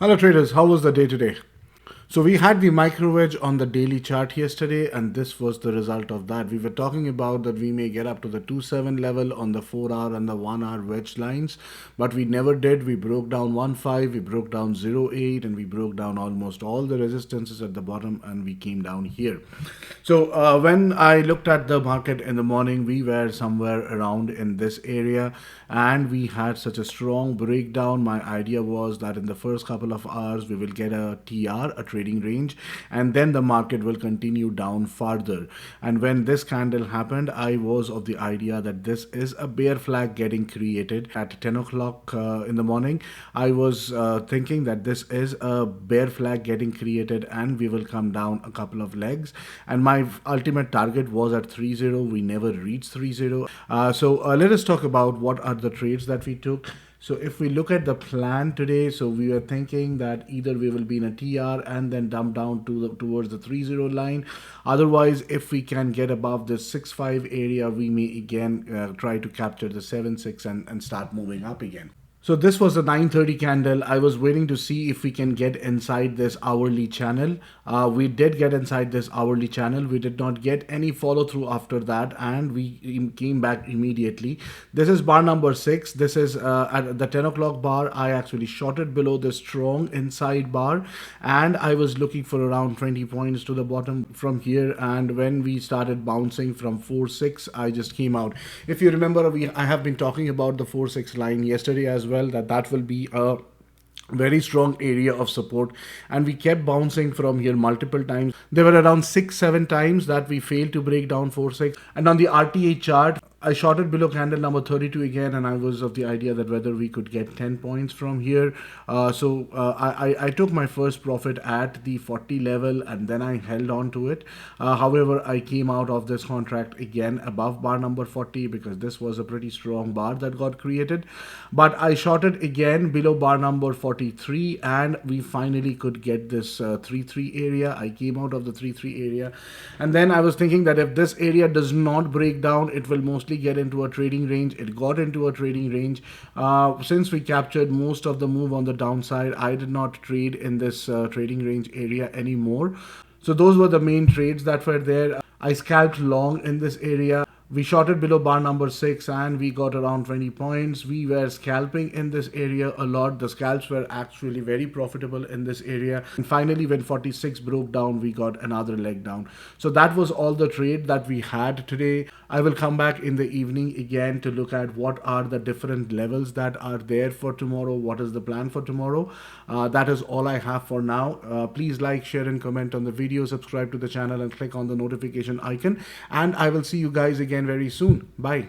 Hello traders, how was the day today? So we had the micro wedge on the daily chart yesterday, and this was the result of that. We were talking about that we may get up to the 2.7 level on the 4 hour and the 1 hour wedge lines, but we never did. We broke down 1.5, we broke down 0.8, and we broke down almost all the resistances at the bottom, and we came down here. So when I looked at the market in the morning, we were somewhere around in this area, and we had such a strong breakdown. My idea was that in the first couple of hours we will get a TR, a trading range, and then the market will continue down further. And when this candle happened, I was of the idea that this is a bear flag getting created at 10 o'clock in the morning. I was thinking that this is a bear flag getting created and we will come down a couple of legs, and my ultimate target was at 30. We never reached 30. So let us talk about what are the trades that we took. So if we look at the plan today, so we were thinking that either we will be in a TR and then dump down to towards the 30 line. Otherwise, if we can get above the 6.5 area, we may again try to capture the 7.6 and start moving up again. So this was a 9:30 candle. I was waiting to see if we can get inside this hourly channel. We did get inside this hourly channel. We did not get any follow through after that, and we came back immediately. This is bar number 6. This is at the 10 o'clock bar. I actually shorted below the strong inside bar, and I was looking for around 20 points to the bottom from here. And when we started bouncing from 4.6, I just came out. If you remember, I have been talking about the 4.6 line yesterday as well, that will be a very strong area of support, and we kept bouncing from here multiple times. There were around 6-7 times that we failed to break down 4.6. And on the RTA chart, I shorted below candle number 32 again, and I was of the idea that whether we could get 10 points from here. I took my first profit at the 40 level, and then I held on to it. However, I came out of this contract again above bar number 40 because this was a pretty strong bar that got created. But I shorted again below bar number 43, and we finally could get this 3.3 area. I came out of the 3.3 area, and then I was thinking that if this area does not break down, it will mostly get into a trading range. It got into a trading range. Since we captured most of the move on the downside, I did not trade in this trading range area anymore. So those were the main trades that were there. I scalped long in this area. We shorted below bar number 6 and we got around 20 points. We were scalping in this area a lot. The scalps were actually very profitable in this area. And finally, when 46 broke down, we got another leg down. So that was all the trade that we had today. I will come back in the evening again to look at what are the different levels that are there for tomorrow. What is the plan for tomorrow? That is all I have for now. Please like, share and comment on the video. Subscribe to the channel and click on the notification icon. And I will see you guys again very soon. Bye.